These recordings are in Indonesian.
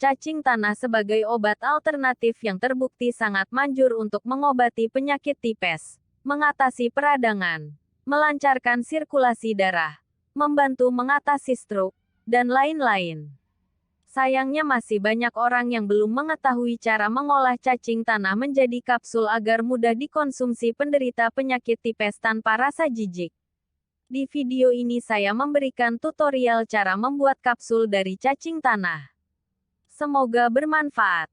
cacing tanah sebagai obat alternatif yang terbukti sangat manjur untuk mengobati penyakit tipes, mengatasi peradangan, melancarkan sirkulasi darah, membantu mengatasi stroke, dan lain-lain. Sayangnya masih banyak orang yang belum mengetahui cara mengolah cacing tanah menjadi kapsul agar mudah dikonsumsi penderita penyakit tipes tanpa rasa jijik. Di video ini saya memberikan tutorial cara membuat kapsul dari cacing tanah. Semoga bermanfaat.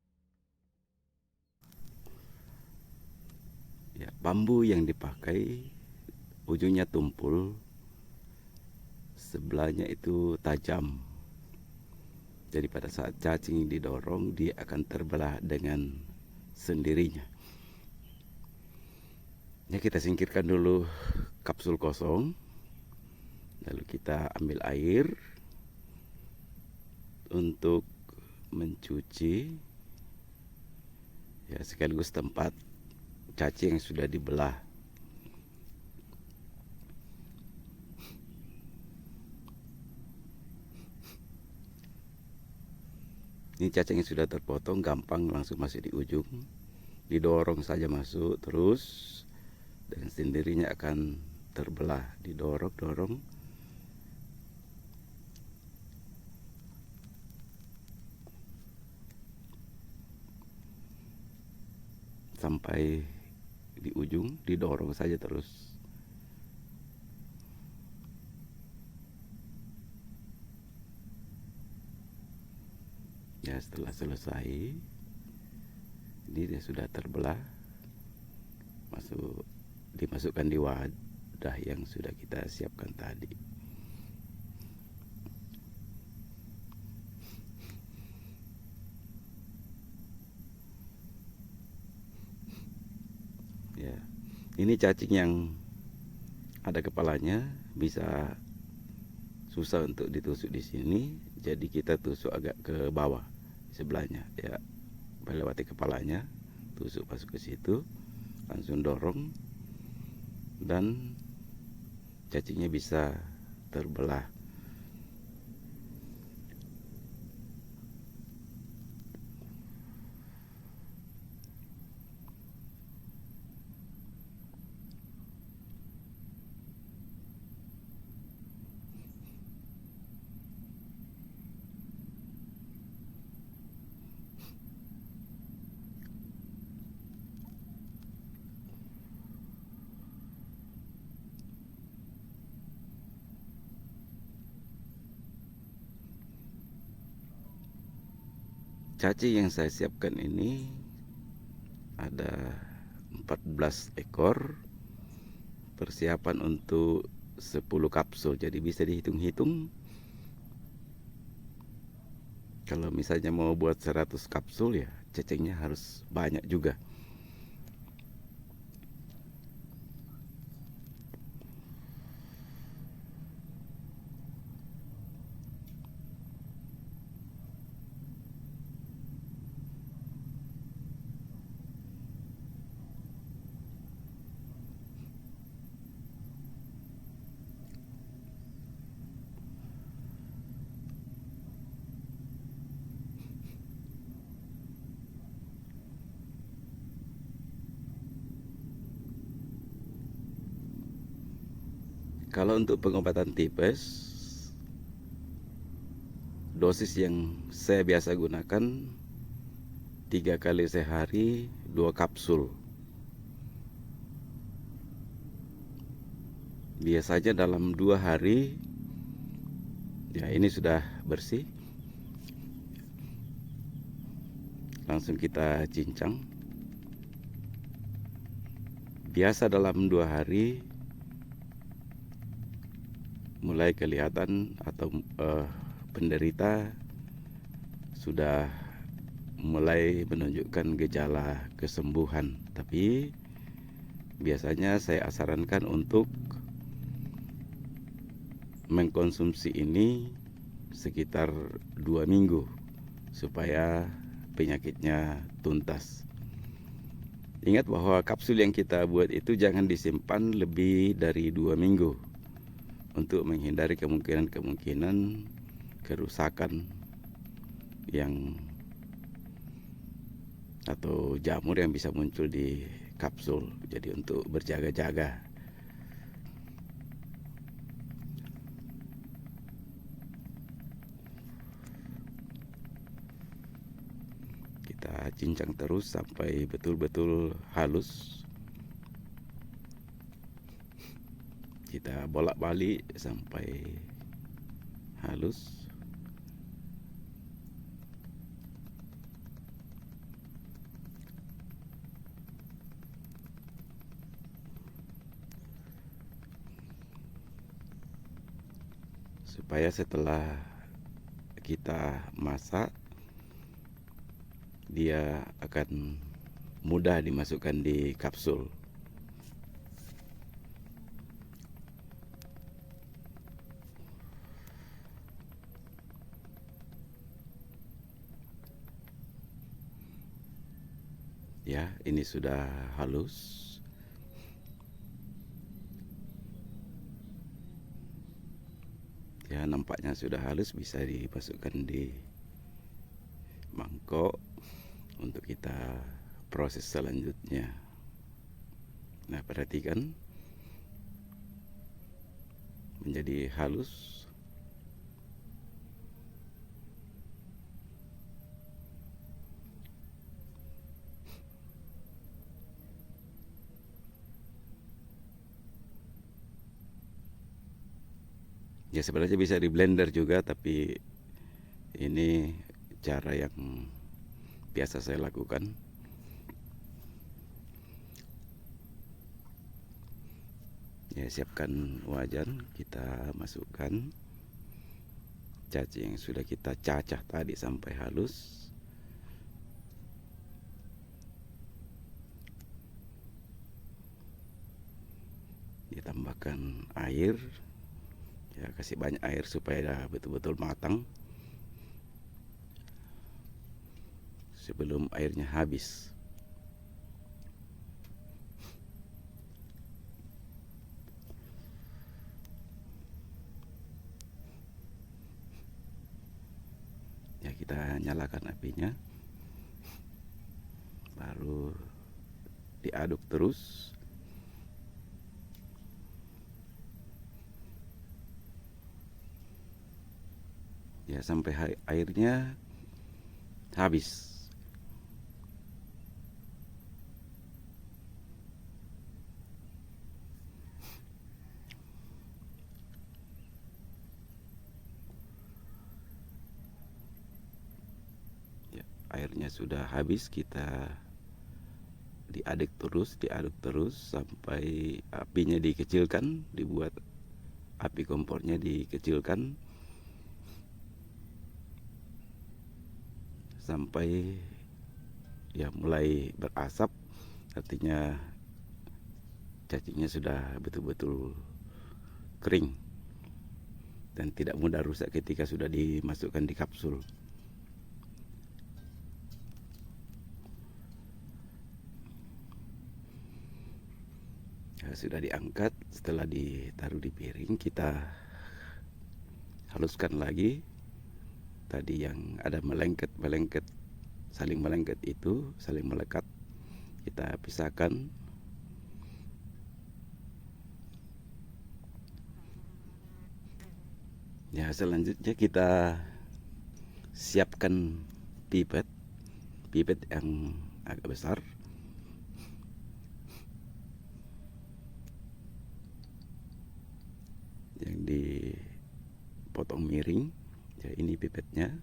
Ya, bambu yang dipakai ujungnya tumpul, sebelahnya itu tajam. Jadi pada saat cacing didorong, dia akan terbelah dengan sendirinya. Ya, kita singkirkan dulu kapsul kosong, lalu kita ambil air untuk mencuci, ya, sekaligus tempat cacing yang sudah dibelah. Ini cacing yang sudah terpotong, gampang langsung masuk di ujung, didorong saja masuk, terus dengan sendirinya akan terbelah, didorong sampai di ujung, didorong saja terus. Ya, setelah selesai, ini dia sudah terbelah, dimasukkan di wadah yang sudah kita siapkan tadi. Ya, ini cacing yang ada kepalanya, bisa susah untuk ditusuk di sini, jadi kita tusuk agak ke bawah sebelahnya, ya, melewati kepalanya, tusuk masuk ke situ, langsung dorong, dan cacingnya bisa terbelah. Cacing yang saya siapkan ini ada 14 ekor, persiapan untuk 10 kapsul, jadi bisa dihitung-hitung. Kalau misalnya mau buat 100 kapsul, ya cacingnya harus banyak juga. Kalau untuk pengobatan tipes, dosis yang saya biasa gunakan 3 kali sehari 2 kapsul. Biasanya dalam 2 hari, ya, ini sudah bersih, langsung kita cincang. Biasa dalam 2 hari mulai kelihatan atau penderita sudah mulai menunjukkan gejala kesembuhan. Tapi biasanya saya sarankan untuk mengkonsumsi ini sekitar 2 minggu supaya penyakitnya tuntas. Ingat bahwa kapsul yang kita buat itu jangan disimpan lebih dari 2 minggu untuk menghindari kemungkinan kerusakan yang atau jamur yang bisa muncul di kapsul. Jadi untuk berjaga-jaga. Kita cincang terus sampai betul-betul halus. Kita bolak-balik sampai halus. Supaya setelah kita masak, dia akan mudah dimasukkan di kapsul. Ya, ini sudah halus. Ya, nampaknya sudah halus, bisa dimasukkan di mangkok untuk kita proses selanjutnya. Nah, perhatikan menjadi halus. Ya, sebenarnya bisa di blender juga, tapi ini cara yang biasa saya lakukan. Ya, siapkan wajan, kita masukkan cacing yang sudah kita cacah tadi sampai halus. Ditambahkan air. Ya, kasih banyak air supaya betul-betul matang sebelum airnya habis. Ya, kita nyalakan apinya, baru diaduk terus. Ya, sampai airnya habis. Ya, airnya sudah habis, kita diaduk terus sampai apinya dikecilkan, dibuat api kompornya dikecilkan sampai ya mulai berasap, artinya cacingnya sudah betul-betul kering dan tidak mudah rusak ketika sudah dimasukkan di kapsul. Ya, sudah diangkat. Setelah ditaruh di piring, kita haluskan lagi. Tadi yang ada melengket, saling melengket itu, saling melekat, kita pisahkan. Ya, selanjutnya kita siapkan pipet yang agak besar. Yang dipotong miring. Ya, ini pipetnya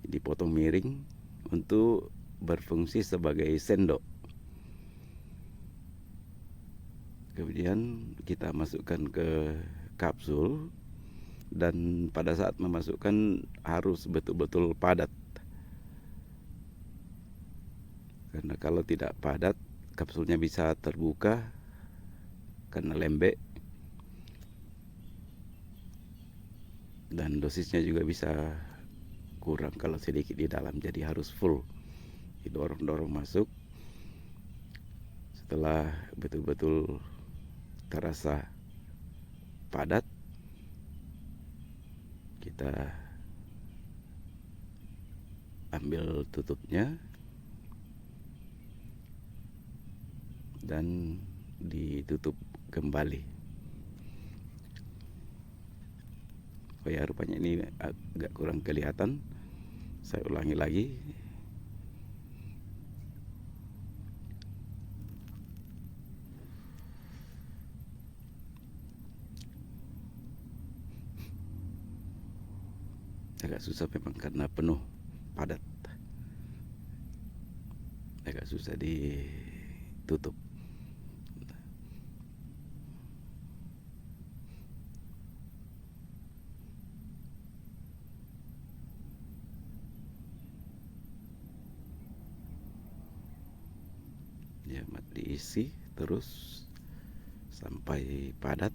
dipotong miring untuk berfungsi sebagai sendok. Kemudian kita masukkan ke kapsul, dan pada saat memasukkan harus betul-betul padat. Karena kalau tidak padat, kapsulnya bisa terbuka karena lembek, dan dosisnya juga bisa kurang kalau sedikit di dalam. Jadi harus full, didorong-dorong masuk. Setelah betul-betul terasa padat, kita ambil tutupnya, dan ditutup kembali. Oh ya, rupanya ini agak kurang kelihatan. Saya ulangi lagi. Agak susah memang karena penuh, padat. Agak susah ditutup. Ya, diisi terus sampai padat.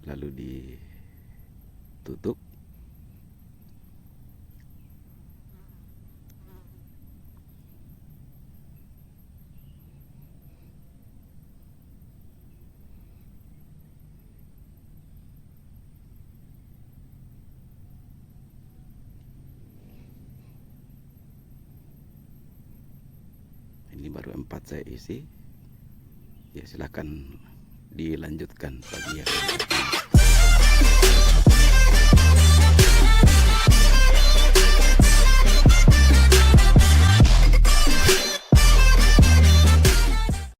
Lalu ditutup. Ini baru 4 saya isi. Ya, silakan dilanjutkan pagi hari.